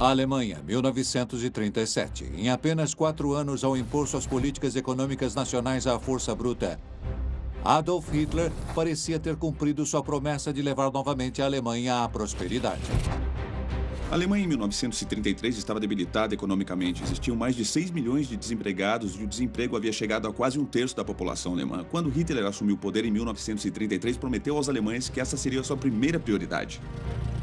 A Alemanha, 1937. Em apenas 4 anos, ao impor suas políticas econômicas nacionais à força bruta, Adolf Hitler parecia ter cumprido sua promessa de levar novamente a Alemanha à prosperidade. A Alemanha, em 1933, estava debilitada economicamente. Existiam mais de 6 milhões de desempregados e o desemprego havia chegado a quase 1/3 da população alemã. Quando Hitler assumiu o poder em 1933, prometeu aos alemães que essa seria a sua primeira prioridade.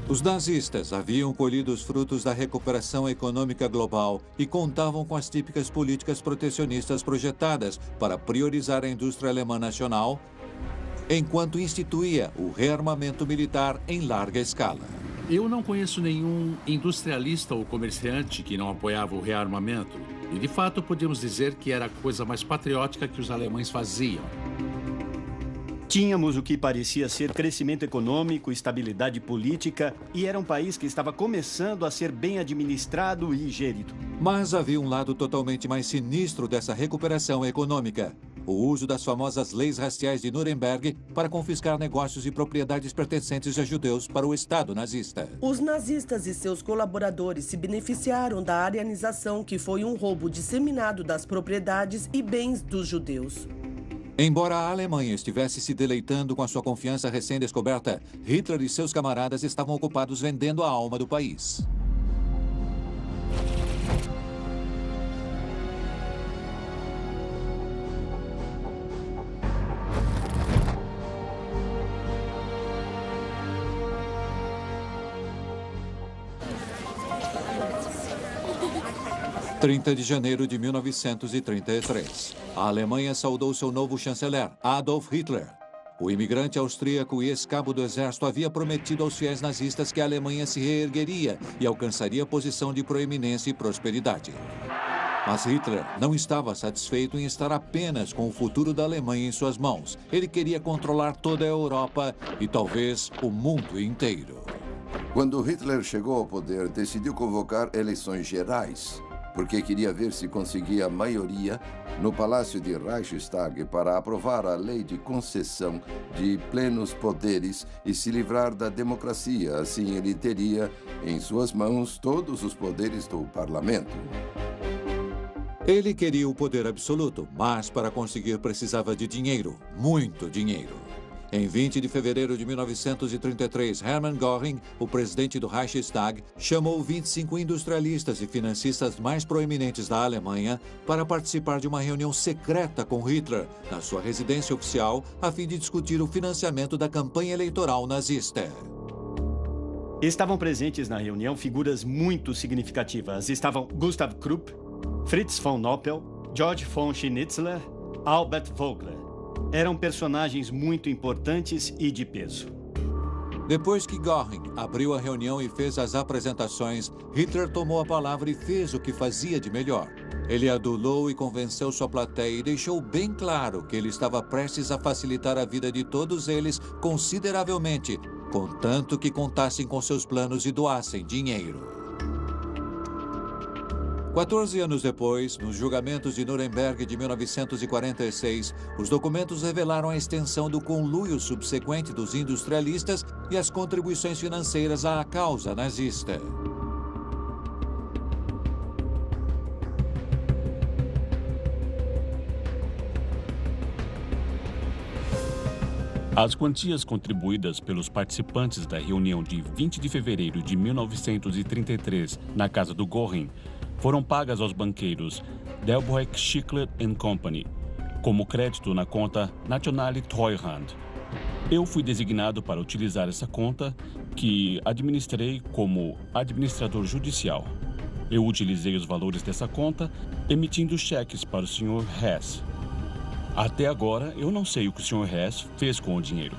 Os nazistas haviam colhido os frutos da recuperação econômica global e contavam com as típicas políticas protecionistas projetadas para priorizar a indústria alemã nacional, enquanto instituía o rearmamento militar em larga escala. Eu não conheço nenhum industrialista ou comerciante que não apoiava o rearmamento. E, de fato, podíamos dizer que era a coisa mais patriótica que os alemães faziam. Tínhamos o que parecia ser crescimento econômico, estabilidade política, e era um país que estava começando a ser bem administrado e gerido. Mas havia um lado totalmente mais sinistro dessa recuperação econômica: o uso das famosas leis raciais de Nuremberg para confiscar negócios e propriedades pertencentes a judeus para o Estado nazista. Os nazistas e seus colaboradores se beneficiaram da arianização, que foi um roubo disseminado das propriedades e bens dos judeus. Embora a Alemanha estivesse se deleitando com a sua confiança recém-descoberta, Hitler e seus camaradas estavam ocupados vendendo a alma do país. (30 de janeiro de 1933). A Alemanha saudou seu novo chanceler, Adolf Hitler. O imigrante austríaco e ex-cabo do exército havia prometido aos fiéis nazistas que a Alemanha se reergueria e alcançaria posição de proeminência e prosperidade. Mas Hitler não estava satisfeito em estar apenas com o futuro da Alemanha em suas mãos. Ele queria controlar toda a Europa e talvez o mundo inteiro. Quando Hitler chegou ao poder, decidiu convocar eleições gerais, porque queria ver se conseguia maioria no Palácio de Reichstag para aprovar a lei de concessão de plenos poderes e se livrar da democracia. Assim, ele teria em suas mãos todos os poderes do parlamento. Ele queria o poder absoluto, mas para conseguir precisava de dinheiro, muito dinheiro. Em 20 de fevereiro de 1933, Hermann Göring, o presidente do Reichstag, chamou 25 industrialistas e financistas mais proeminentes da Alemanha para participar de uma reunião secreta com Hitler, na sua residência oficial, a fim de discutir o financiamento da campanha eleitoral nazista. Estavam presentes na reunião figuras muito significativas. Estavam Gustav Krupp, Fritz von Oppel, Georg von Schnitzler, Albert Vogler. Eram personagens muito importantes e de peso. Depois que Göring abriu a reunião e fez as apresentações, Hitler tomou a palavra e fez o que fazia de melhor. Ele adulou e convenceu sua plateia e deixou bem claro que ele estava prestes a facilitar a vida de todos eles consideravelmente, contanto que contassem com seus planos e doassem dinheiro. 14 anos depois, nos julgamentos de Nuremberg de 1946, os documentos revelaram a extensão do conluio subsequente dos industrialistas e as contribuições financeiras à causa nazista. As quantias contribuídas pelos participantes da reunião de 20 de fevereiro de 1933 na casa do Göring foram pagas aos banqueiros Delbruck Schickler Company, como crédito na conta Nationale Treuhand. Eu fui designado para utilizar essa conta, que administrei como administrador judicial. Eu utilizei os valores dessa conta, emitindo cheques para o Sr. Hess. Até agora, eu não sei o que o Sr. Hess fez com o dinheiro.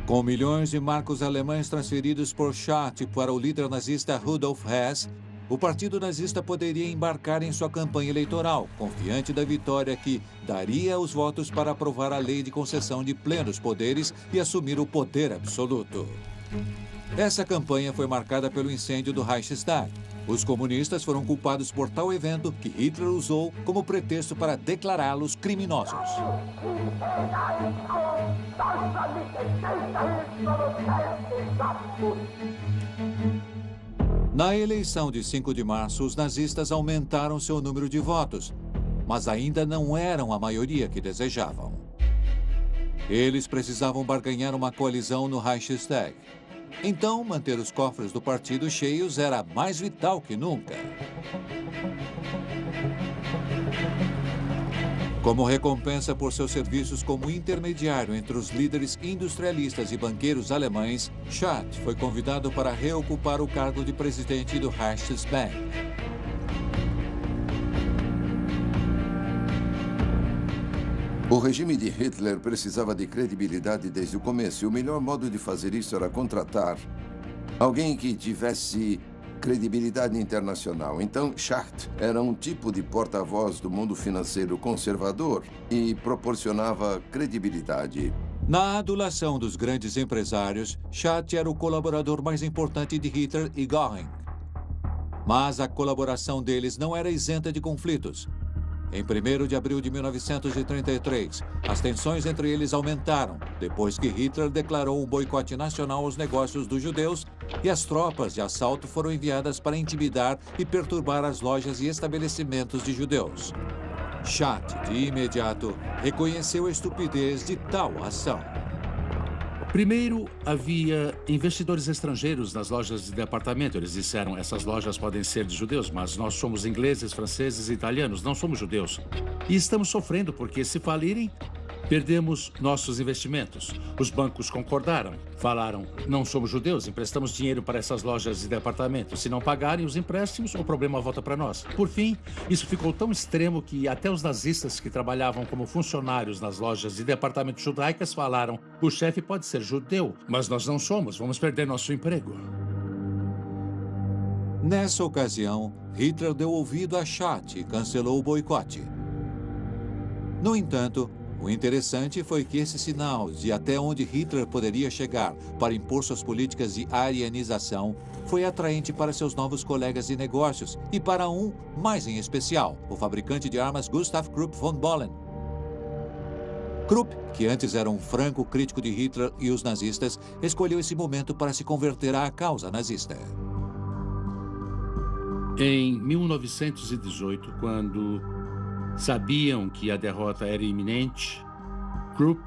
Com milhões de marcos alemães transferidos por Schacht para o líder nazista Rudolf Hess, o partido nazista poderia embarcar em sua campanha eleitoral, confiante da vitória que daria os votos para aprovar a lei de concessão de plenos poderes e assumir o poder absoluto. Essa campanha foi marcada pelo incêndio do Reichstag. Os comunistas foram culpados por tal evento que Hitler usou como pretexto para declará-los criminosos. Na eleição de 5 de março, os nazistas aumentaram seu número de votos, mas ainda não eram a maioria que desejavam. Eles precisavam barganhar uma coalizão no Reichstag. Então, manter os cofres do partido cheios era mais vital que nunca. Como recompensa por seus serviços como intermediário entre os líderes industrialistas e banqueiros alemães, Schacht foi convidado para reocupar o cargo de presidente do Reichsbank. O regime de Hitler precisava de credibilidade desde o começo, e o melhor modo de fazer isso era contratar alguém que tivesse credibilidade internacional. Então, Schacht era um tipo de porta-voz do mundo financeiro conservador e proporcionava credibilidade. Na adulação dos grandes empresários, Schacht era o colaborador mais importante de Hitler e Göring. Mas a colaboração deles não era isenta de conflitos. Em 1º de abril de 1933, as tensões entre eles aumentaram, depois que Hitler declarou um boicote nacional aos negócios dos judeus e as tropas de assalto foram enviadas para intimidar e perturbar as lojas e estabelecimentos de judeus. Schacht, de imediato, reconheceu a estupidez de tal ação. Primeiro, havia investidores estrangeiros nas lojas de departamento. Eles disseram, essas lojas podem ser de judeus, mas nós somos ingleses, franceses e italianos, não somos judeus. E estamos sofrendo porque, se falirem, perdemos nossos investimentos. Os bancos concordaram, falaram, não somos judeus, emprestamos dinheiro para essas lojas de departamento. Se não pagarem os empréstimos, o problema volta para nós. Por fim, isso ficou tão extremo que até os nazistas que trabalhavam como funcionários nas lojas de departamento judaicas falaram, o chefe pode ser judeu, mas nós não somos, vamos perder nosso emprego. Nessa ocasião, Hitler deu ouvido a Schacht e cancelou o boicote. No entanto, o interessante foi que esse sinal de até onde Hitler poderia chegar para impor suas políticas de arianização foi atraente para seus novos colegas de negócios e para um mais em especial, o fabricante de armas Gustav Krupp von Bohlen. Krupp, que antes era um franco crítico de Hitler e os nazistas, escolheu esse momento para se converter à causa nazista. Em 1918, quando sabiam que a derrota era iminente, Krupp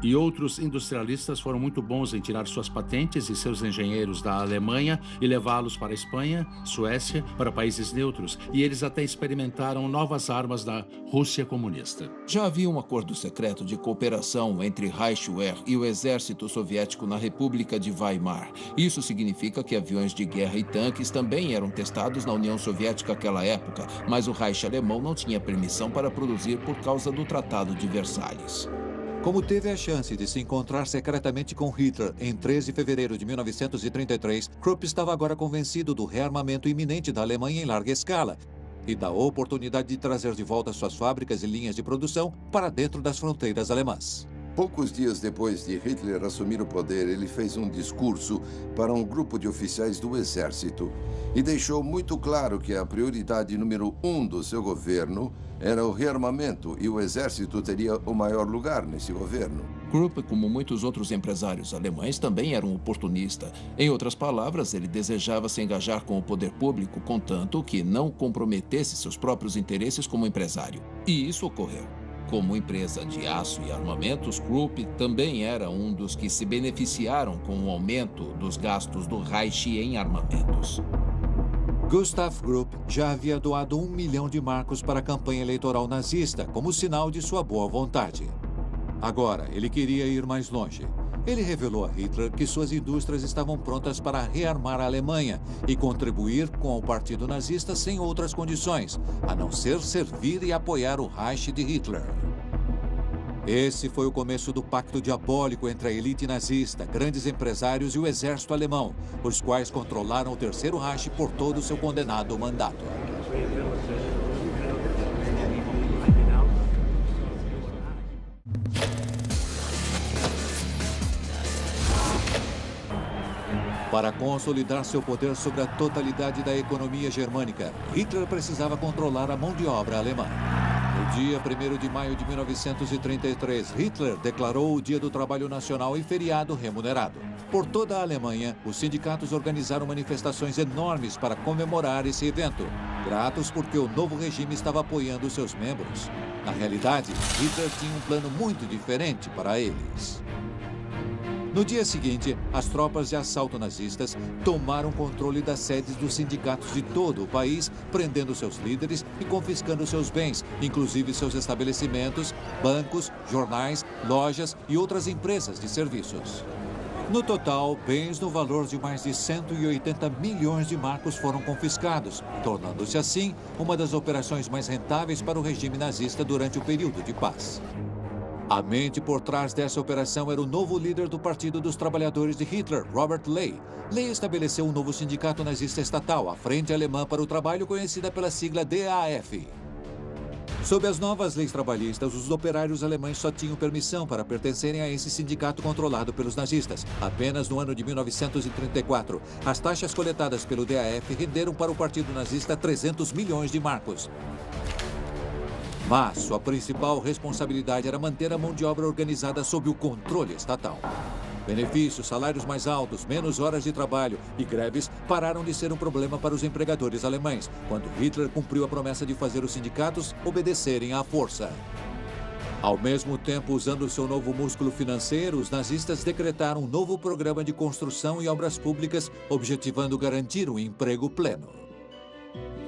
e outros industrialistas foram muito bons em tirar suas patentes e seus engenheiros da Alemanha e levá-los para a Espanha, Suécia, para países neutros. E eles até experimentaram novas armas da Rússia comunista. Já havia um acordo secreto de cooperação entre Reichswehr e o exército soviético na República de Weimar. Isso significa que aviões de guerra e tanques também eram testados na União Soviética naquela época, mas o Reich alemão não tinha permissão para produzir por causa do Tratado de Versalhes. Como teve a chance de se encontrar secretamente com Hitler em 13 de fevereiro de 1933, Krupp estava agora convencido do rearmamento iminente da Alemanha em larga escala e da oportunidade de trazer de volta suas fábricas e linhas de produção para dentro das fronteiras alemãs. Poucos dias depois de Hitler assumir o poder, ele fez um discurso para um grupo de oficiais do exército e deixou muito claro que a prioridade número 1 do seu governo era o rearmamento e o exército teria o maior lugar nesse governo. Krupp, como muitos outros empresários alemães, também era um oportunista. Em outras palavras, ele desejava se engajar com o poder público, contanto que não comprometesse seus próprios interesses como empresário. E isso ocorreu. Como empresa de aço e armamentos, Krupp também era um dos que se beneficiaram com o aumento dos gastos do Reich em armamentos. Gustav Krupp já havia doado 1 milhão de marcos para a campanha eleitoral nazista, como sinal de sua boa vontade. Agora, ele queria ir mais longe. Ele revelou a Hitler que suas indústrias estavam prontas para rearmar a Alemanha e contribuir com o partido nazista sem outras condições, a não ser servir e apoiar o Reich de Hitler. Esse foi o começo do pacto diabólico entre a elite nazista, grandes empresários e o exército alemão, os quais controlaram o Terceiro Reich por todo o seu condenado mandato. Para consolidar seu poder sobre a totalidade da economia germânica, Hitler precisava controlar a mão de obra alemã. dia 1º de maio de 1933, Hitler declarou o Dia do Trabalho Nacional e feriado remunerado. Por toda a Alemanha, os sindicatos organizaram manifestações enormes para comemorar esse evento, gratos porque o novo regime estava apoiando seus membros. Na realidade, Hitler tinha um plano muito diferente para eles. No dia seguinte, as tropas de assalto nazistas tomaram controle das sedes dos sindicatos de todo o país, prendendo seus líderes e confiscando seus bens, inclusive seus estabelecimentos, bancos, jornais, lojas e outras empresas de serviços. No total, bens no valor de mais de 180 milhões de marcos foram confiscados, tornando-se assim uma das operações mais rentáveis para o regime nazista durante o período de paz. A mente por trás dessa operação era o novo líder do Partido dos Trabalhadores de Hitler, Robert Ley. Ley estabeleceu um novo sindicato nazista estatal, a Frente Alemã para o Trabalho, conhecida pela sigla DAF. Sob as novas leis trabalhistas, os operários alemães só tinham permissão para pertencerem a esse sindicato controlado pelos nazistas. Apenas no ano de 1934, as taxas coletadas pelo DAF renderam para o Partido Nazista 300 milhões de marcos. Mas sua principal responsabilidade era manter a mão de obra organizada sob o controle estatal. Benefícios, salários mais altos, menos horas de trabalho e greves pararam de ser um problema para os empregadores alemães, quando Hitler cumpriu a promessa de fazer os sindicatos obedecerem à força. Ao mesmo tempo, usando seu novo músculo financeiro, os nazistas decretaram um novo programa de construção e obras públicas, objetivando garantir um emprego pleno.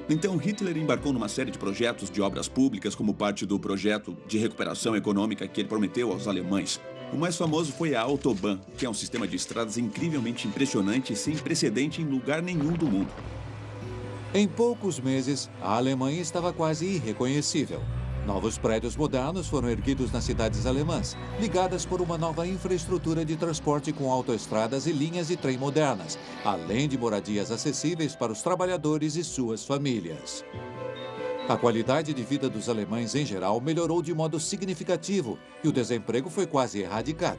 Então, Hitler embarcou numa série de projetos de obras públicas como parte do projeto de recuperação econômica que ele prometeu aos alemães. O mais famoso foi a Autobahn, que é um sistema de estradas incrivelmente impressionante e sem precedente em lugar nenhum do mundo. Em poucos meses, a Alemanha estava quase irreconhecível. Novos prédios modernos foram erguidos nas cidades alemãs, ligadas por uma nova infraestrutura de transporte com autoestradas e linhas de trem modernas, além de moradias acessíveis para os trabalhadores e suas famílias. A qualidade de vida dos alemães em geral melhorou de modo significativo e o desemprego foi quase erradicado.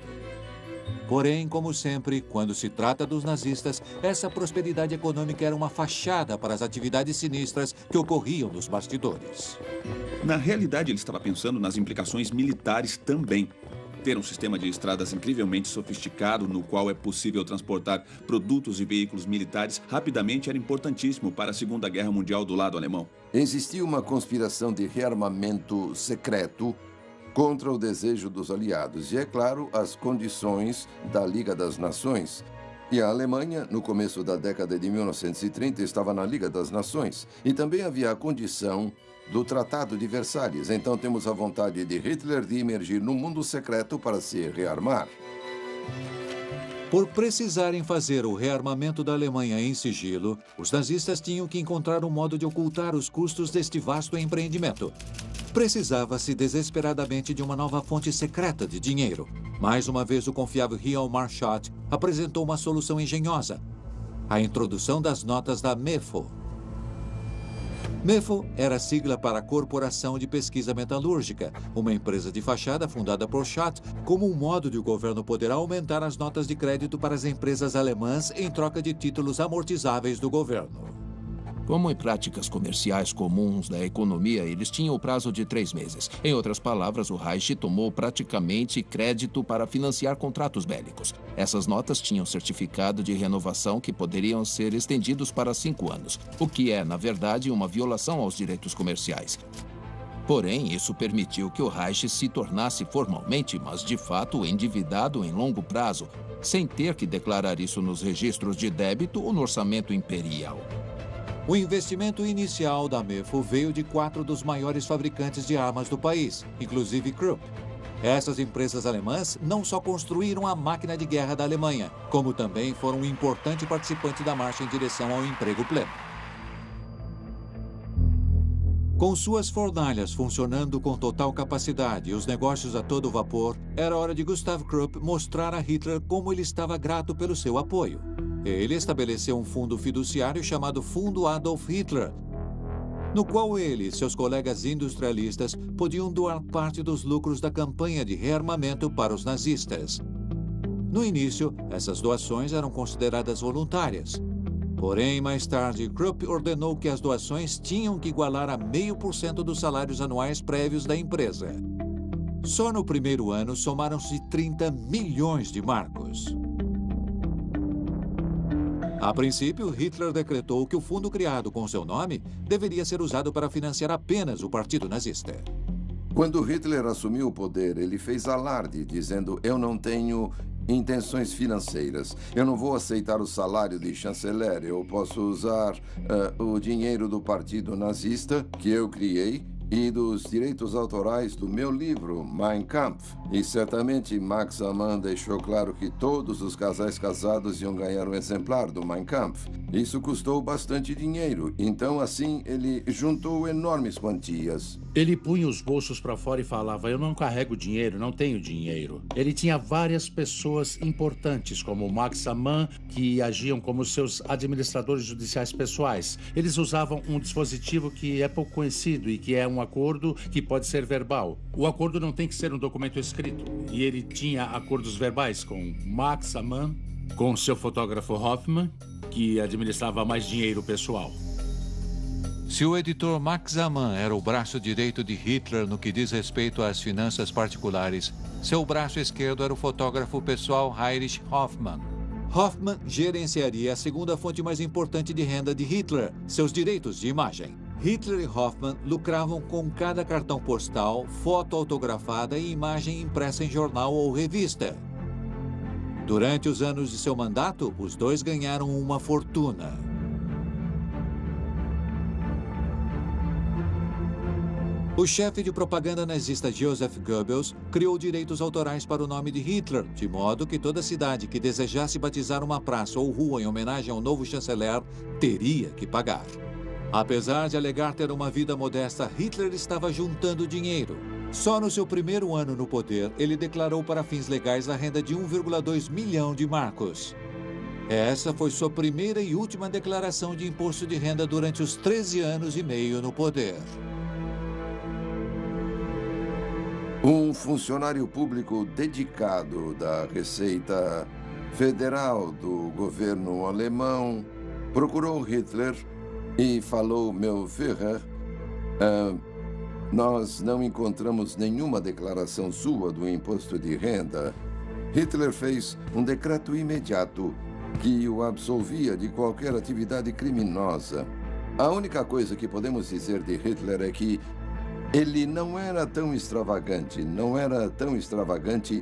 Porém, como sempre, quando se trata dos nazistas, essa prosperidade econômica era uma fachada para as atividades sinistras que ocorriam nos bastidores. Na realidade, ele estava pensando nas implicações militares também. Ter um sistema de estradas incrivelmente sofisticado, no qual é possível transportar produtos e veículos militares rapidamente, era importantíssimo para a Segunda Guerra Mundial do lado alemão. Existia uma conspiração de rearmamento secreto contra o desejo dos aliados e, é claro, as condições da Liga das Nações. E a Alemanha, no começo da década de 1930, estava na Liga das Nações. E também havia a condição do Tratado de Versalhes. Então temos a vontade de Hitler de emergir no mundo secreto para se rearmar. Por precisarem fazer o rearmamento da Alemanha em sigilo, os nazistas tinham que encontrar um modo de ocultar os custos deste vasto empreendimento. Precisava-se desesperadamente de uma nova fonte secreta de dinheiro. Mais uma vez, o confiável Hjalmar Marschott apresentou uma solução engenhosa: a introdução das notas da MEFO. MEFO era a sigla para a Corporação de Pesquisa Metalúrgica, uma empresa de fachada fundada por Schott como um modo de o governo poder aumentar as notas de crédito para as empresas alemãs em troca de títulos amortizáveis do governo. Como em práticas comerciais comuns da economia, eles tinham o prazo de 3 meses. Em outras palavras, o Reich tomou praticamente crédito para financiar contratos bélicos. Essas notas tinham certificado de renovação que poderiam ser estendidos para 5 anos, o que é, na verdade, uma violação aos direitos comerciais. Porém, isso permitiu que o Reich se tornasse formalmente, mas de fato, endividado em longo prazo, sem ter que declarar isso nos registros de débito ou no orçamento imperial. O investimento inicial da MEFO veio de 4 dos maiores fabricantes de armas do país, inclusive Krupp. Essas empresas alemãs não só construíram a máquina de guerra da Alemanha, como também foram um importante participante da marcha em direção ao emprego pleno. Com suas fornalhas funcionando com total capacidade e os negócios a todo vapor, era hora de Gustav Krupp mostrar a Hitler como ele estava grato pelo seu apoio. Ele estabeleceu um fundo fiduciário chamado Fundo Adolf Hitler, no qual ele e seus colegas industrialistas podiam doar parte dos lucros da campanha de rearmamento para os nazistas. No início, essas doações eram consideradas voluntárias. Porém, mais tarde, Krupp ordenou que as doações tinham que igualar a 0,5% dos salários anuais prévios da empresa. Só no primeiro ano somaram-se 30 milhões de marcos. A princípio, Hitler decretou que o fundo criado com seu nome deveria ser usado para financiar apenas o Partido Nazista. Quando Hitler assumiu o poder, ele fez alarde, dizendo: eu não tenho intenções financeiras. Eu não vou aceitar o salário de chanceler. Eu posso usar o dinheiro do Partido Nazista que eu criei e dos direitos autorais do meu livro, Mein Kampf. E certamente Max Amann deixou claro que todos os casais casados iam ganhar um exemplar do Mein Kampf. Isso custou bastante dinheiro, então assim ele juntou enormes quantias. Ele punha os bolsos para fora e falava: eu não carrego dinheiro, não tenho dinheiro. Ele tinha várias pessoas importantes, como Max Amann, que agiam como seus administradores judiciais pessoais. Eles usavam um dispositivo que é pouco conhecido e que é um acordo que pode ser verbal. O acordo não tem que ser um documento escrito. E ele tinha acordos verbais com Max Amann, com seu fotógrafo Hoffman, que administrava mais dinheiro pessoal. Se o editor Max Amann era o braço direito de Hitler no que diz respeito às finanças particulares, seu braço esquerdo era o fotógrafo pessoal Heinrich Hoffmann. Hoffmann gerenciaria a segunda fonte mais importante de renda de Hitler, seus direitos de imagem. Hitler e Hoffmann lucravam com cada cartão postal, foto autografada e imagem impressa em jornal ou revista. Durante os anos de seu mandato, os dois ganharam uma fortuna. O chefe de propaganda nazista Joseph Goebbels criou direitos autorais para o nome de Hitler, de modo que toda cidade que desejasse batizar uma praça ou rua em homenagem ao novo chanceler teria que pagar. Apesar de alegar ter uma vida modesta, Hitler estava juntando dinheiro. Só no seu primeiro ano no poder, ele declarou para fins legais a renda de 1,2 milhão de marcos. Essa foi sua primeira e última declaração de imposto de renda durante os 13 anos e meio no poder. Um funcionário público dedicado da Receita Federal do governo alemão procurou Hitler e falou: meu Führer, nós não encontramos nenhuma declaração sua do imposto de renda. Hitler fez um decreto imediato que o absolvia de qualquer atividade criminosa. A única coisa que podemos dizer de Hitler é que ele não era tão extravagante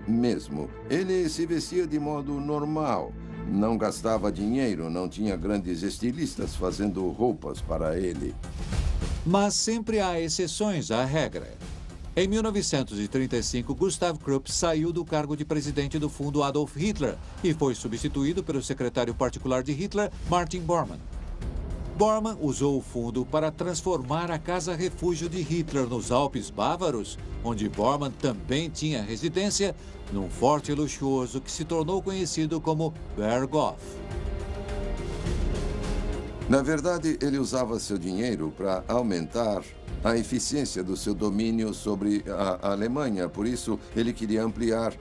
mesmo. Ele se vestia de modo normal, não gastava dinheiro, não tinha grandes estilistas fazendo roupas para ele. Mas sempre há exceções à regra. Em 1935, Gustav Krupp saiu do cargo de presidente do fundo Adolf Hitler e foi substituído pelo secretário particular de Hitler, Martin Bormann. Bormann usou o fundo para transformar a casa-refúgio de Hitler nos Alpes Bávaros, onde Bormann também tinha residência, num forte luxuoso que se tornou conhecido como Berghof. Na verdade, ele usava seu dinheiro para aumentar a eficiência do seu domínio sobre a Alemanha. Por isso, ele queria ampliar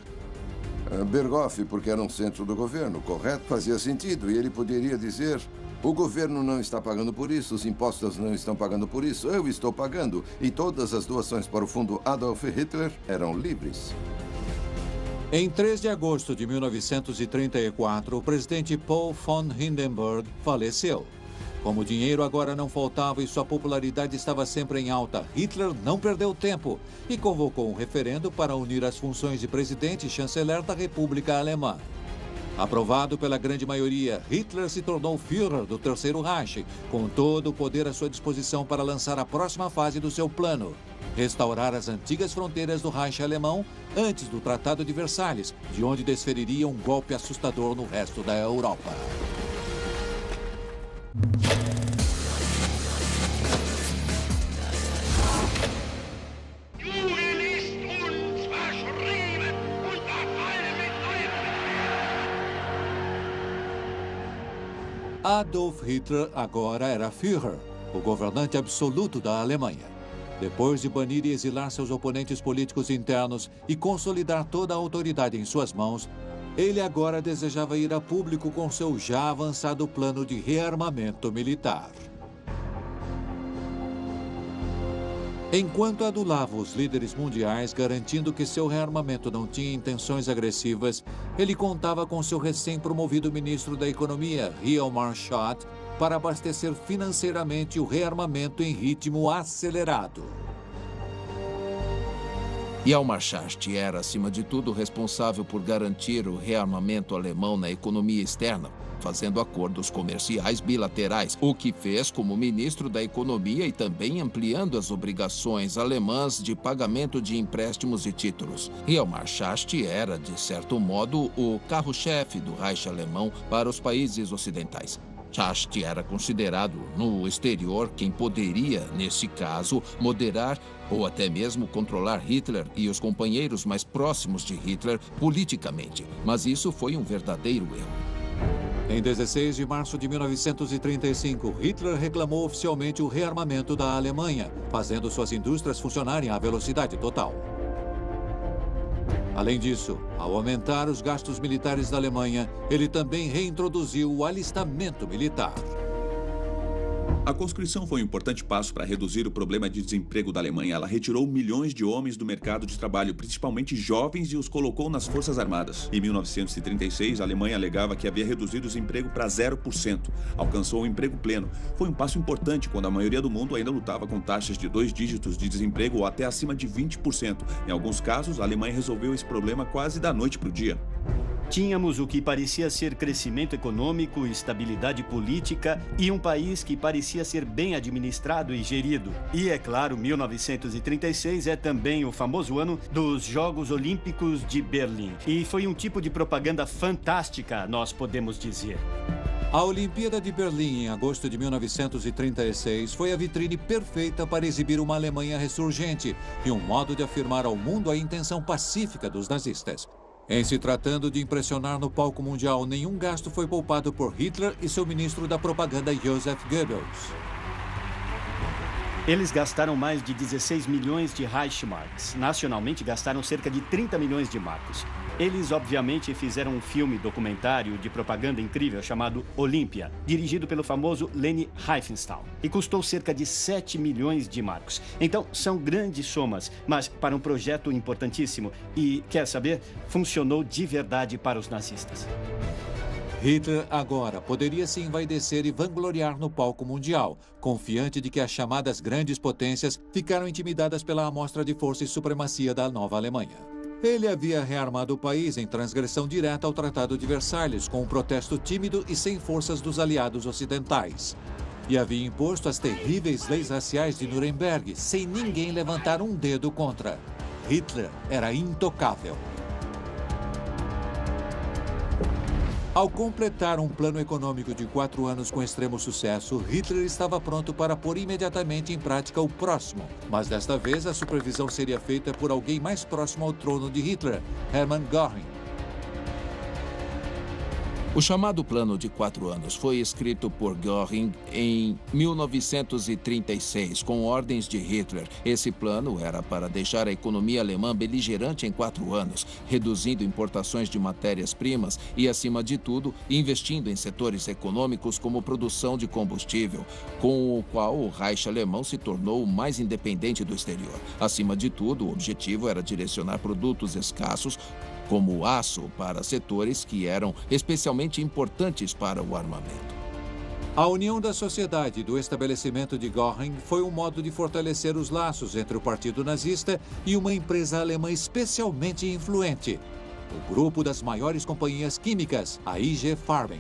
Berghof, porque era um centro do governo, correto? Fazia sentido. E ele poderia dizer: o governo não está pagando por isso, os impostos não estão pagando por isso, eu estou pagando. E todas as doações para o fundo Adolf Hitler eram livres. Em 3 de agosto de 1934, o presidente Paul von Hindenburg faleceu. Como o dinheiro agora não faltava e sua popularidade estava sempre em alta, Hitler não perdeu tempo e convocou um referendo para unir as funções de presidente e chanceler da República Alemã. Aprovado pela grande maioria, Hitler se tornou Führer do Terceiro Reich, com todo o poder à sua disposição para lançar a próxima fase do seu plano: restaurar as antigas fronteiras do Reich alemão antes do Tratado de Versalhes, de onde desferiria um golpe assustador no resto da Europa. Adolf Hitler agora era Führer, o governante absoluto da Alemanha. Depois de banir e exilar seus oponentes políticos internos e consolidar toda a autoridade em suas mãos, Ele agora desejava ir a público com seu já avançado plano de rearmamento militar. Enquanto adulava os líderes mundiais, garantindo que seu rearmamento não tinha intenções agressivas, ele contava com seu recém-promovido ministro da Economia, Hjalmar Schacht, para abastecer financeiramente o rearmamento em ritmo acelerado. Hjalmar Schacht era, acima de tudo, responsável por garantir o rearmamento alemão na economia externa, fazendo acordos comerciais bilaterais, o que fez como ministro da Economia e também ampliando as obrigações alemãs de pagamento de empréstimos e títulos. Hjalmar Schacht era, de certo modo, o carro-chefe do Reich alemão para os países ocidentais. Schacht era considerado, no exterior, quem poderia, nesse caso, moderar ou até mesmo controlar Hitler e os companheiros mais próximos de Hitler politicamente. Mas isso foi um verdadeiro erro. Em 16 de março de 1935, Hitler reclamou oficialmente o rearmamento da Alemanha, fazendo suas indústrias funcionarem à velocidade total. Além disso, ao aumentar os gastos militares da Alemanha, ele também reintroduziu o alistamento militar. A conscrição foi um importante passo para reduzir o problema de desemprego da Alemanha. Ela retirou milhões de homens do mercado de trabalho, principalmente jovens, e os colocou nas Forças Armadas. Em 1936, a Alemanha alegava que havia reduzido o desemprego para 0%. Alcançou o emprego pleno. Foi um passo importante quando a maioria do mundo ainda lutava com taxas de 2 dígitos de desemprego ou até acima de 20%. Em alguns casos, a Alemanha resolveu esse problema quase da noite para o dia. Tínhamos o que parecia ser crescimento econômico, estabilidade política e um país que parecia ser bem administrado e gerido. E, é claro, 1936 é também o famoso ano dos Jogos Olímpicos de Berlim. E foi um tipo de propaganda fantástica, nós podemos dizer. A Olimpíada de Berlim, em agosto de 1936, foi a vitrine perfeita para exibir uma Alemanha ressurgente e um modo de afirmar ao mundo a intenção pacífica dos nazistas. Em se tratando de impressionar no palco mundial, nenhum gasto foi poupado por Hitler e seu ministro da propaganda, Joseph Goebbels. Eles gastaram mais de 16 milhões de Reichsmarks. Nacionalmente, gastaram cerca de 30 milhões de marcos. Eles, obviamente, fizeram um filme documentário de propaganda incrível chamado Olímpia, dirigido pelo famoso Leni Riefenstahl, e custou cerca de 7 milhões de marcos. Então, são grandes somas, mas para um projeto importantíssimo. E, quer saber, funcionou de verdade para os nazistas. Hitler agora poderia se envaidecer e vangloriar no palco mundial, confiante de que as chamadas grandes potências ficaram intimidadas pela amostra de força e supremacia da nova Alemanha. Ele havia rearmado o país em transgressão direta ao Tratado de Versalhes, com um protesto tímido e sem forças dos aliados ocidentais. E havia imposto as terríveis leis raciais de Nuremberg, sem ninguém levantar um dedo contra. Hitler era intocável. Ao completar um plano econômico de 4 anos com extremo sucesso, Hitler estava pronto para pôr imediatamente em prática o próximo. Mas desta vez a supervisão seria feita por alguém mais próximo ao trono de Hitler, Hermann Göring. O chamado Plano de 4 anos foi escrito por Göring em 1936, com ordens de Hitler. Esse plano era para deixar a economia alemã beligerante em 4 anos, reduzindo importações de matérias-primas e, acima de tudo, investindo em setores econômicos como produção de combustível, com o qual o Reich alemão se tornou mais independente do exterior. Acima de tudo, o objetivo era direcionar produtos escassos, como o aço, para setores que eram especialmente importantes para o armamento. A união da sociedade e do estabelecimento de Göring foi um modo de fortalecer os laços entre o Partido Nazista e uma empresa alemã especialmente influente, o grupo das maiores companhias químicas, a IG Farben.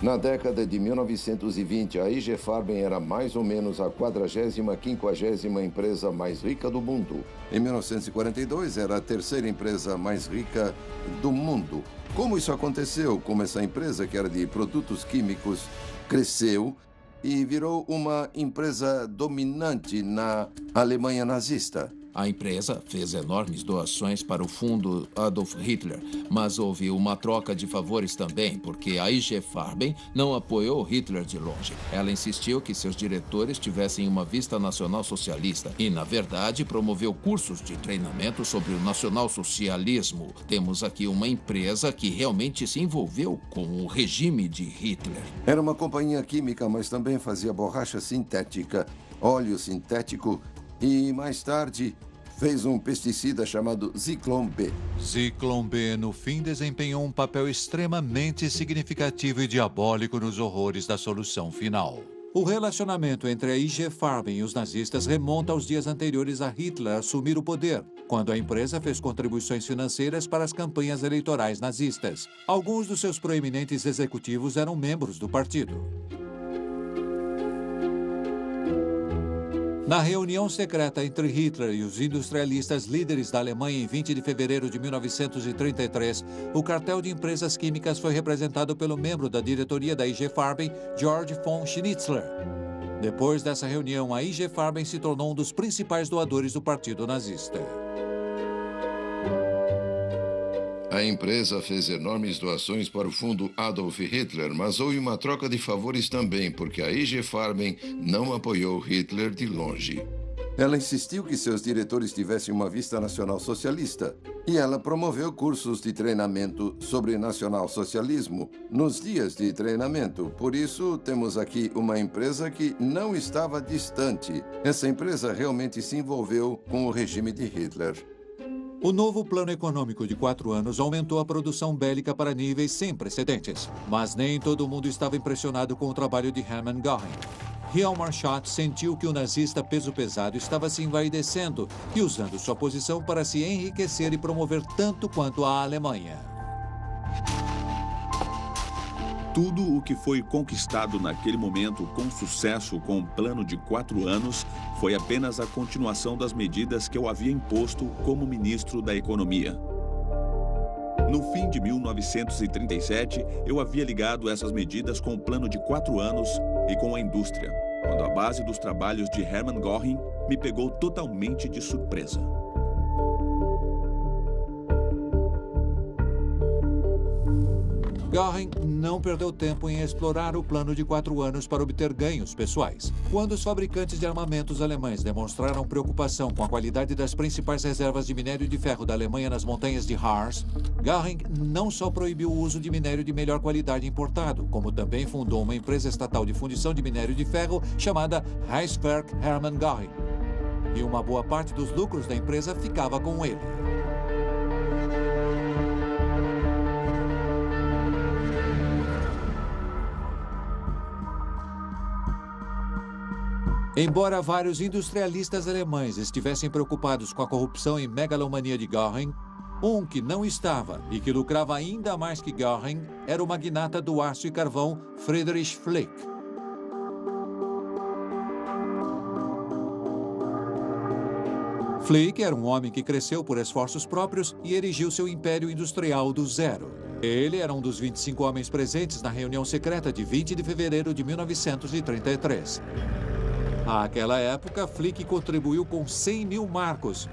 Na década de 1920, a IG Farben era mais ou menos a 40ª, 50ª empresa mais rica do mundo. Em 1942, era a 3ª empresa mais rica do mundo. Como isso aconteceu? Como essa empresa, que era de produtos químicos, cresceu e virou uma empresa dominante na Alemanha nazista. A empresa fez enormes doações para o fundo Adolf Hitler, mas houve uma troca de favores também, porque a IG Farben não apoiou Hitler de longe. Ela insistiu que seus diretores tivessem uma vista nacional-socialista e, na verdade, promoveu cursos de treinamento sobre o nacional-socialismo. Temos aqui uma empresa que realmente se envolveu com o regime de Hitler. Era uma companhia química, mas também fazia borracha sintética, óleo sintético e, mais tarde, fez um pesticida chamado Zyklon B. Zyklon B, no fim, desempenhou um papel extremamente significativo e diabólico nos horrores da solução final. O relacionamento entre a IG Farben e os nazistas remonta aos dias anteriores a Hitler assumir o poder, quando a empresa fez contribuições financeiras para as campanhas eleitorais nazistas. Alguns dos seus proeminentes executivos eram membros do partido. Na reunião secreta entre Hitler e os industrialistas líderes da Alemanha em 20 de fevereiro de 1933, o cartel de empresas químicas foi representado pelo membro da diretoria da IG Farben, Georg von Schnitzler. Depois dessa reunião, a IG Farben se tornou um dos principais doadores do partido nazista. A empresa fez enormes doações para o fundo Adolf Hitler, mas houve uma troca de favores também, porque a IG Farben não apoiou Hitler de longe. Ela insistiu que seus diretores tivessem uma vista nacional-socialista e ela promoveu cursos de treinamento sobre nacional-socialismo nos dias de treinamento. Por isso, temos aqui uma empresa que não estava distante. Essa empresa realmente se envolveu com o regime de Hitler. O novo plano econômico de 4 anos aumentou a produção bélica para níveis sem precedentes. Mas nem todo mundo estava impressionado com o trabalho de Hermann Göring. Hjalmar Schacht sentiu que o nazista peso pesado estava se envaidecendo e usando sua posição para se enriquecer e promover tanto quanto a Alemanha. Tudo o que foi conquistado naquele momento com sucesso com o plano de 4 anos foi apenas a continuação das medidas que eu havia imposto como ministro da Economia. No fim de 1937, eu havia ligado essas medidas com o plano de 4 anos e com a indústria, quando a base dos trabalhos de Hermann Göring me pegou totalmente de surpresa. Göring não perdeu tempo em explorar o plano de 4 anos para obter ganhos pessoais. Quando os fabricantes de armamentos alemães demonstraram preocupação com a qualidade das principais reservas de minério de ferro da Alemanha nas montanhas de Harz, Göring não só proibiu o uso de minério de melhor qualidade importado, como também fundou uma empresa estatal de fundição de minério de ferro chamada Reichswerk Hermann Göring. E uma boa parte dos lucros da empresa ficava com ele. Embora vários industrialistas alemães estivessem preocupados com a corrupção e megalomania de Göring, um que não estava e que lucrava ainda mais que Göring era o magnata do aço e carvão Friedrich Flick. Flick era um homem que cresceu por esforços próprios e erigiu seu império industrial do zero. Ele era um dos 25 homens presentes na reunião secreta de 20 de fevereiro de 1933. Àquela época, Flick contribuiu com 100 mil marcos,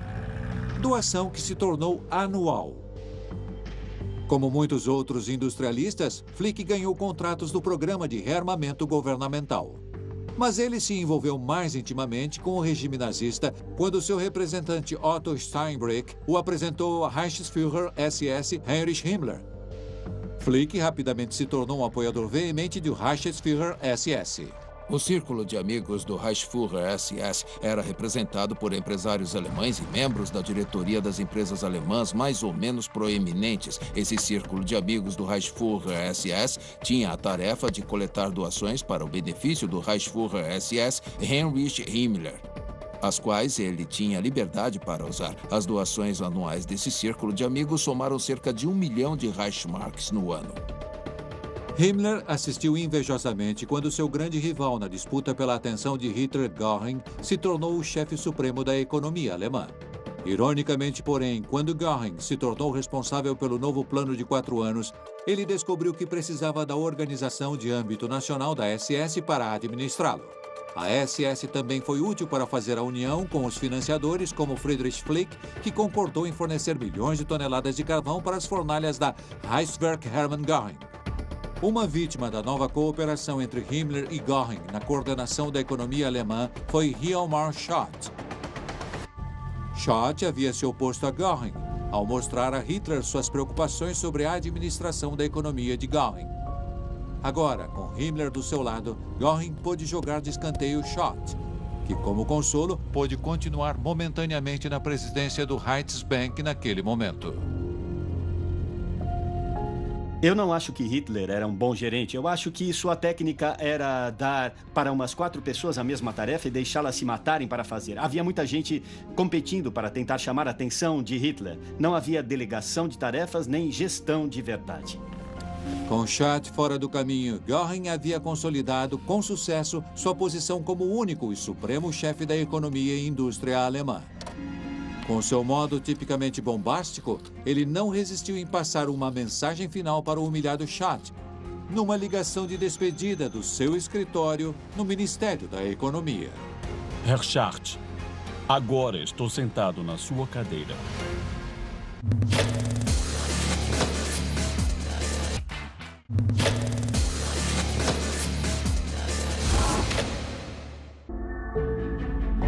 doação que se tornou anual. Como muitos outros industrialistas, Flick ganhou contratos do programa de rearmamento governamental. Mas ele se envolveu mais intimamente com o regime nazista quando seu representante Otto Steinbrück o apresentou a Reichsführer SS Heinrich Himmler. Flick rapidamente se tornou um apoiador veemente do Reichsführer SS. O círculo de amigos do Reichsführer SS era representado por empresários alemães e membros da diretoria das empresas alemãs mais ou menos proeminentes. Esse círculo de amigos do Reichsführer SS tinha a tarefa de coletar doações para o benefício do Reichsführer SS Heinrich Himmler, as quais ele tinha liberdade para usar. As doações anuais desse círculo de amigos somaram cerca de 1 milhão de Reichsmarks no ano. Himmler assistiu invejosamente quando seu grande rival na disputa pela atenção de Hitler, Göring, se tornou o chefe supremo da economia alemã. Ironicamente, porém, quando Göring se tornou responsável pelo novo plano de 4 anos, ele descobriu que precisava da organização de âmbito nacional da SS para administrá-lo. A SS também foi útil para fazer a união com os financiadores como Friedrich Flick, que concordou em fornecer milhões de toneladas de carvão para as fornalhas da Reichswerk Hermann Göring. Uma vítima da nova cooperação entre Himmler e Göring na coordenação da economia alemã foi Hjalmar Schacht. Schacht havia se oposto a Göring, ao mostrar a Hitler suas preocupações sobre a administração da economia de Göring. Agora, com Himmler do seu lado, Göring pôde jogar de escanteio Schacht, que, como consolo, pôde continuar momentaneamente na presidência do Reichsbank naquele momento. Eu não acho que Hitler era um bom gerente. Eu acho que sua técnica era dar para umas 4 pessoas a mesma tarefa e deixá-las se matarem para fazer. Havia muita gente competindo para tentar chamar a atenção de Hitler. Não havia delegação de tarefas nem gestão de verdade. Com Schacht fora do caminho, Göring havia consolidado com sucesso sua posição como único e supremo chefe da economia e indústria alemã. Com seu modo tipicamente bombástico, ele não resistiu em passar uma mensagem final para o humilhado Schacht, numa ligação de despedida do seu escritório no Ministério da Economia. Herr Schacht, agora estou sentado na sua cadeira.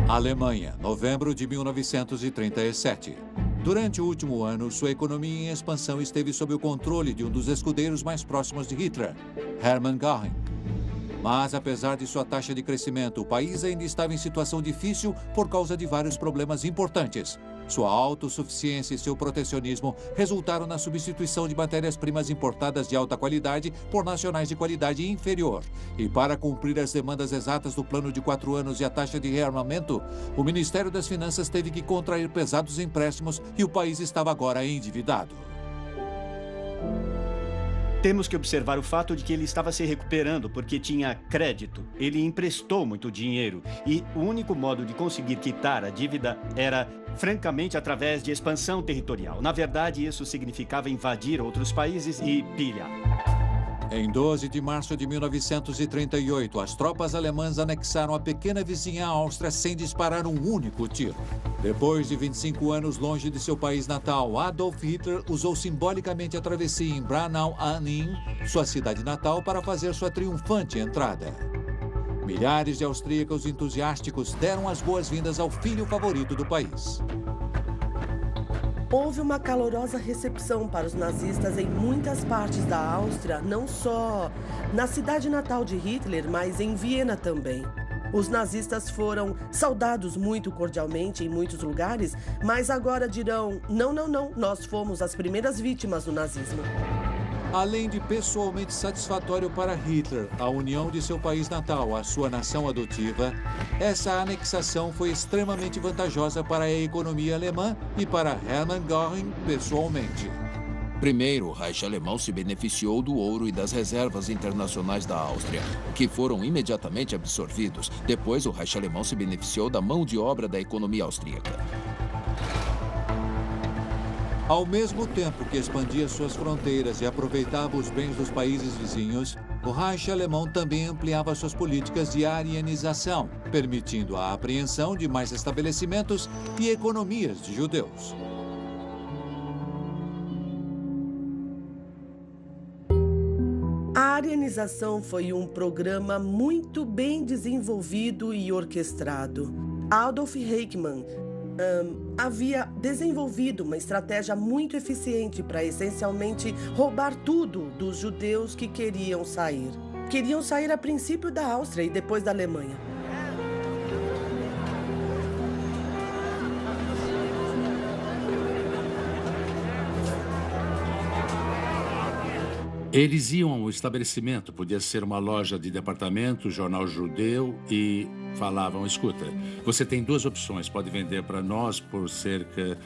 Alemanha, novembro de 1937. Durante o último ano, sua economia em expansão esteve sob o controle de um dos escudeiros mais próximos de Hitler, Hermann Göring. Mas, apesar de sua taxa de crescimento, o país ainda estava em situação difícil por causa de vários problemas importantes. Sua autossuficiência e seu protecionismo resultaram na substituição de matérias-primas importadas de alta qualidade por nacionais de qualidade inferior. E para cumprir as demandas exatas do plano de 4 anos e a taxa de rearmamento, o Ministério das Finanças teve que contrair pesados empréstimos e o país estava agora endividado. Temos que observar o fato de que ele estava se recuperando porque tinha crédito. Ele emprestou muito dinheiro e o único modo de conseguir quitar a dívida era, francamente, através de expansão territorial. Na verdade, isso significava invadir outros países e pilhar. Em 12 de março de 1938, as tropas alemãs anexaram a pequena vizinha Áustria sem disparar um único tiro. Depois de 25 anos longe de seu país natal, Adolf Hitler usou simbolicamente a travessia em Braunau an Inn, sua cidade natal, para fazer sua triunfante entrada. Milhares de austríacos entusiásticos deram as boas-vindas ao filho favorito do país. Houve uma calorosa recepção para os nazistas em muitas partes da Áustria, não só na cidade natal de Hitler, mas em Viena também. Os nazistas foram saudados muito cordialmente em muitos lugares, mas agora dirão, não, nós fomos as primeiras vítimas do nazismo. Além de pessoalmente satisfatório para Hitler, a união de seu país natal à sua nação adotiva, essa anexação foi extremamente vantajosa para a economia alemã e para Hermann Göring pessoalmente. Primeiro, o Reich alemão se beneficiou do ouro e das reservas internacionais da Áustria, que foram imediatamente absorvidos. Depois, o Reich alemão se beneficiou da mão de obra da economia austríaca. Ao mesmo tempo que expandia suas fronteiras e aproveitava os bens dos países vizinhos, o Reich alemão também ampliava suas políticas de arianização, permitindo a apreensão de mais estabelecimentos e economias de judeus. A arianização foi um programa muito bem desenvolvido e orquestrado. Adolf Eichmann havia desenvolvido uma estratégia muito eficiente para essencialmente roubar tudo dos judeus que queriam sair. Queriam sair a princípio da Áustria e depois da Alemanha. Eles iam ao estabelecimento, podia ser uma loja de departamento, jornal judeu, e falavam, escuta, você tem 2 opções, pode vender para nós por cerca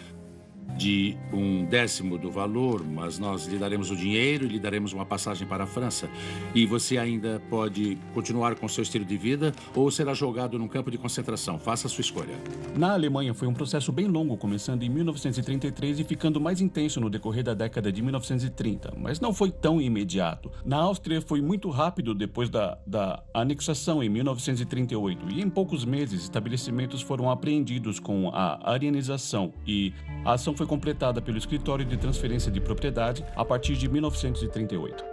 de 1/10 do valor, mas nós lhe daremos o dinheiro e lhe daremos uma passagem para a França. E você ainda pode continuar com seu estilo de vida ou será jogado num campo de concentração. Faça a sua escolha. Na Alemanha foi um processo bem longo, começando em 1933 e ficando mais intenso no decorrer da década de 1930, mas não foi tão imediato. Na Áustria foi muito rápido depois da anexação em 1938 e em poucos meses estabelecimentos foram apreendidos com a arianização e a ação foi completada pelo Escritório de Transferência de Propriedade a partir de 1938.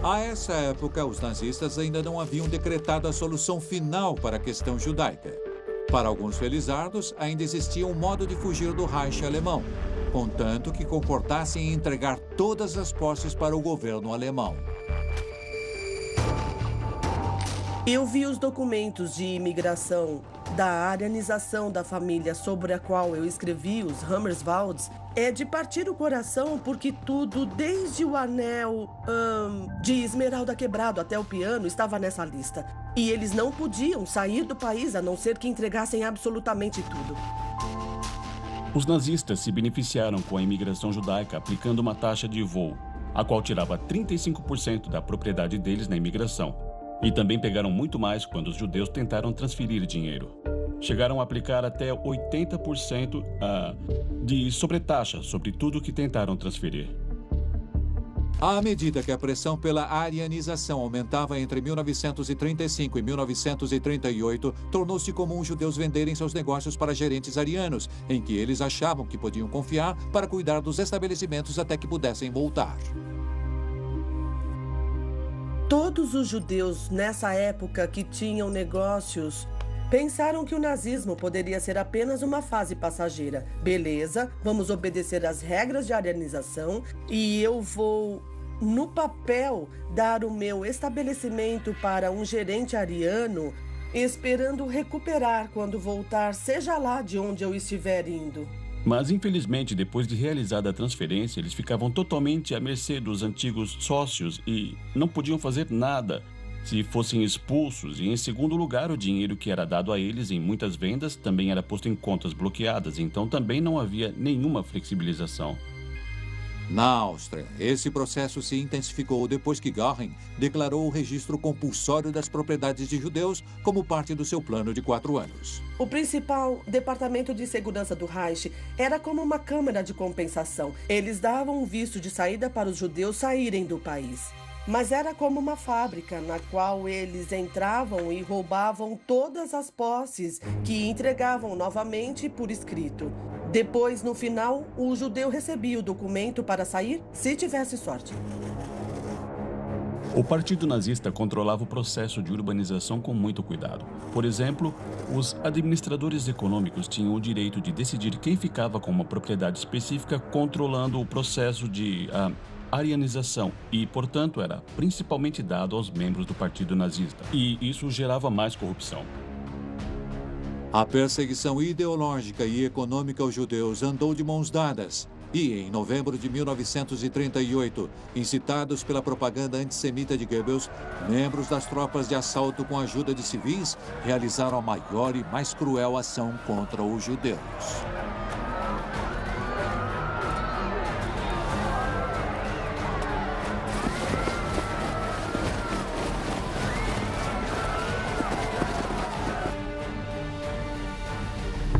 A essa época, os nazistas ainda não haviam decretado a solução final para a questão judaica. Para alguns felizardos, ainda existia um modo de fugir do Reich alemão, contanto que comportassem em entregar todas as posses para o governo alemão. Eu vi os documentos de imigração da arianização da família sobre a qual eu escrevi, os Hammerswalds. É de partir o coração porque tudo, desde o anel de esmeralda quebrado até o piano, estava nessa lista. E eles não podiam sair do país a não ser que entregassem absolutamente tudo. Os nazistas se beneficiaram com a imigração judaica aplicando uma taxa de voo, a qual tirava 35% da propriedade deles na imigração. E também pegaram muito mais quando os judeus tentaram transferir dinheiro. Chegaram a aplicar até 80% de sobretaxa sobre tudo que tentaram transferir. À medida que a pressão pela arianização aumentava entre 1935 e 1938, tornou-se comum judeus venderem seus negócios para gerentes arianos, em que eles achavam que podiam confiar para cuidar dos estabelecimentos até que pudessem voltar. Todos os judeus nessa época que tinham negócios pensaram que o nazismo poderia ser apenas uma fase passageira. Beleza, vamos obedecer às regras de arianização e eu vou, no papel, dar o meu estabelecimento para um gerente ariano, esperando recuperar quando voltar, seja lá de onde eu estiver indo. Mas, infelizmente, depois de realizada a transferência, eles ficavam totalmente à mercê dos antigos sócios e não podiam fazer nada se fossem expulsos. E, em segundo lugar, o dinheiro que era dado a eles em muitas vendas também era posto em contas bloqueadas, então também não havia nenhuma flexibilização. Na Áustria, esse processo se intensificou depois que Göring declarou o registro compulsório das propriedades de judeus como parte do seu plano de 4 anos. O principal departamento de segurança do Reich era como uma câmara de compensação. Eles davam um visto de saída para os judeus saírem do país. Mas era como uma fábrica na qual eles entravam e roubavam todas as posses que entregavam novamente por escrito. Depois, no final, o judeu recebia o documento para sair, se tivesse sorte. O Partido Nazista controlava o processo de urbanização com muito cuidado. Por exemplo, os administradores econômicos tinham o direito de decidir quem ficava com uma propriedade específica, controlando o processo de arianização e, portanto, era principalmente dado aos membros do Partido Nazista. E isso gerava mais corrupção. A perseguição ideológica e econômica aos judeus andou de mãos dadas. E, em novembro de 1938, incitados pela propaganda antissemita de Goebbels, membros das tropas de assalto com a ajuda de civis realizaram a maior e mais cruel ação contra os judeus.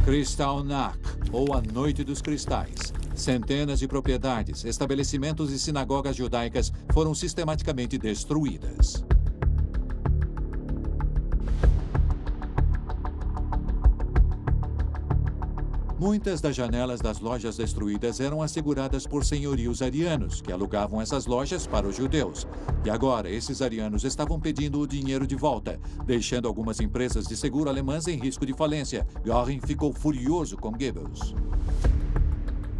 Kristallnacht, ou a Noite dos Cristais. Centenas de propriedades, estabelecimentos e sinagogas judaicas foram sistematicamente destruídas. Muitas das janelas das lojas destruídas eram asseguradas por senhorios arianos, que alugavam essas lojas para os judeus. E agora, esses arianos estavam pedindo o dinheiro de volta, deixando algumas empresas de seguro alemãs em risco de falência. Göring ficou furioso com Goebbels.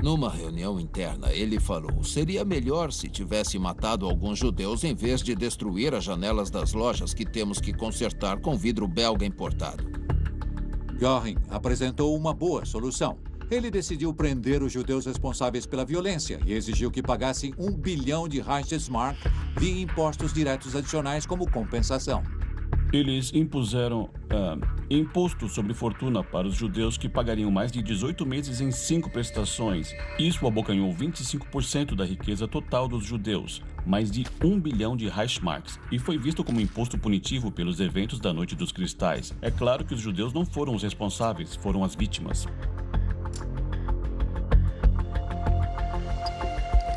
Numa reunião interna, ele falou: seria melhor se tivesse matado alguns judeus em vez de destruir as janelas das lojas que temos que consertar com vidro belga importado. Göring apresentou uma boa solução. Ele decidiu prender os judeus responsáveis pela violência e exigiu que pagassem 1 bilhão de Reichsmark via impostos diretos adicionais como compensação. Eles impuseram imposto sobre fortuna para os judeus que pagariam mais de 18 meses em 5 prestações. Isso abocanhou 25% da riqueza total dos judeus, mais de 1 bilhão de Reichsmarks, e foi visto como imposto punitivo pelos eventos da Noite dos Cristais. É claro que os judeus não foram os responsáveis, foram as vítimas.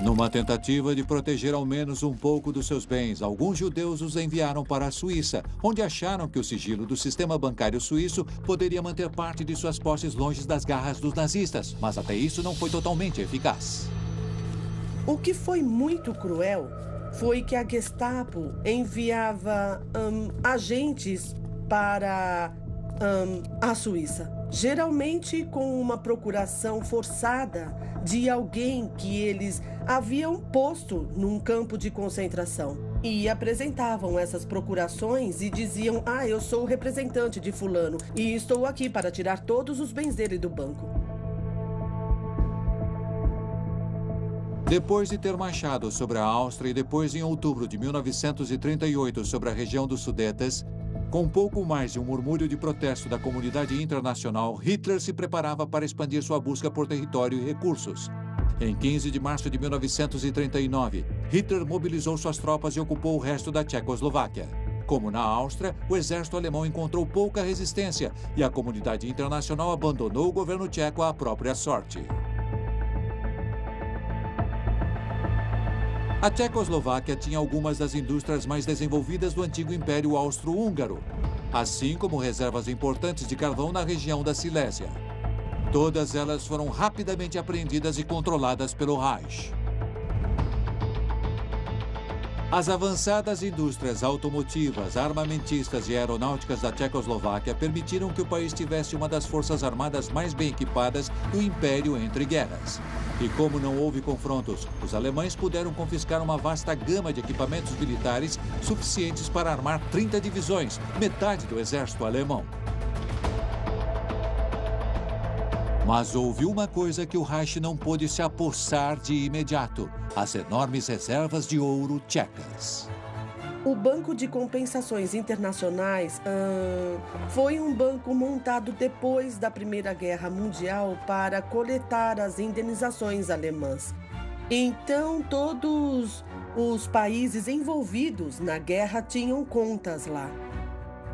Numa tentativa de proteger ao menos um pouco dos seus bens, alguns judeus os enviaram para a Suíça, onde acharam que o sigilo do sistema bancário suíço poderia manter parte de suas posses longe das garras dos nazistas, mas até isso não foi totalmente eficaz. O que foi muito cruel foi que a Gestapo enviava agentes para a Suíça, geralmente com uma procuração forçada de alguém que eles haviam posto num campo de concentração. E apresentavam essas procurações e diziam: eu sou o representante de fulano e estou aqui para tirar todos os bens dele do banco. Depois de ter marchado sobre a Áustria e depois, em outubro de 1938, sobre a região dos Sudetas, com pouco mais de um murmúrio de protesto da comunidade internacional, Hitler se preparava para expandir sua busca por território e recursos. Em 15 de março de 1939, Hitler mobilizou suas tropas e ocupou o resto da Tchecoslováquia. Como na Áustria, o exército alemão encontrou pouca resistência e a comunidade internacional abandonou o governo tcheco à própria sorte. A Tchecoslováquia tinha algumas das indústrias mais desenvolvidas do antigo Império Austro-Húngaro, assim como reservas importantes de carvão na região da Silésia. Todas elas foram rapidamente apreendidas e controladas pelo Reich. As avançadas indústrias automotivas, armamentistas e aeronáuticas da Tchecoslováquia permitiram que o país tivesse uma das forças armadas mais bem equipadas do Império entre guerras. E como não houve confrontos, os alemães puderam confiscar uma vasta gama de equipamentos militares suficientes para armar 30 divisões, metade do exército alemão. Mas houve uma coisa que o Reich não pôde se apossar de imediato: as enormes reservas de ouro tchecas. O Banco de Compensações Internacionais foi um banco montado depois da Primeira Guerra Mundial para coletar as indenizações alemãs. Então, todos os países envolvidos na guerra tinham contas lá.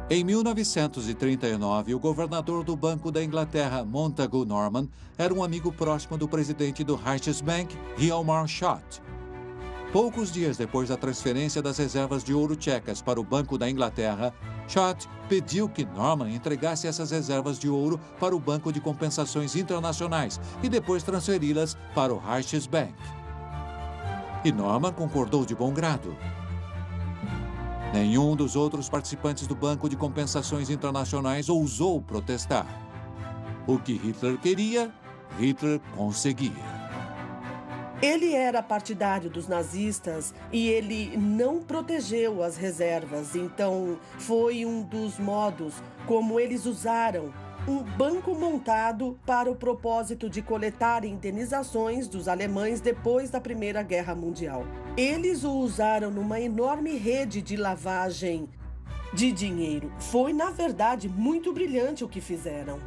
Em 1939, o governador do Banco da Inglaterra, Montagu Norman, era um amigo próximo do presidente do Reichsbank, Hjalmar Schacht. Poucos dias depois da transferência das reservas de ouro tchecas para o Banco da Inglaterra, Schacht pediu que Norman entregasse essas reservas de ouro para o Banco de Compensações Internacionais e depois transferi-las para o Reichsbank. E Norman concordou de bom grado. Nenhum dos outros participantes do Banco de Compensações Internacionais ousou protestar. O que Hitler queria, Hitler conseguia. Ele era partidário dos nazistas e ele não protegeu as reservas, então foi um dos modos como eles usaram um banco montado para o propósito de coletar indenizações dos alemães depois da Primeira Guerra Mundial. Eles o usaram numa enorme rede de lavagem de dinheiro. Foi, na verdade, muito brilhante o que fizeram.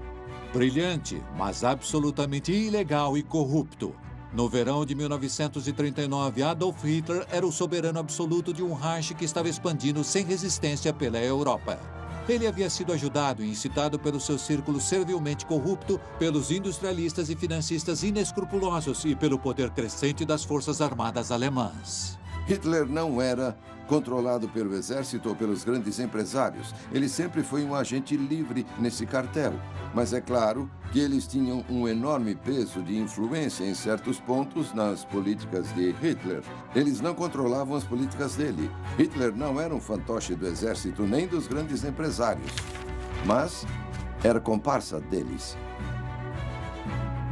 Brilhante, mas absolutamente ilegal e corrupto. No verão de 1939, Adolf Hitler era o soberano absoluto de um Reich que estava expandindo sem resistência pela Europa. Ele havia sido ajudado e incitado pelo seu círculo servilmente corrupto, pelos industrialistas e financistas inescrupulosos e pelo poder crescente das forças armadas alemãs. Hitler não era controlado pelo exército ou pelos grandes empresários. Ele sempre foi um agente livre nesse cartel. Mas é claro que eles tinham um enorme peso de influência em certos pontos nas políticas de Hitler. Eles não controlavam as políticas dele. Hitler não era um fantoche do exército nem dos grandes empresários, mas era comparsa deles.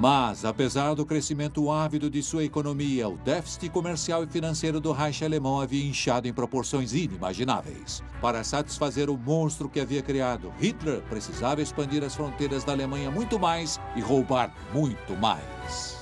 Mas, apesar do crescimento ávido de sua economia, o déficit comercial e financeiro do Reich alemão havia inchado em proporções inimagináveis. Para satisfazer o monstro que havia criado, Hitler precisava expandir as fronteiras da Alemanha muito mais e roubar muito mais.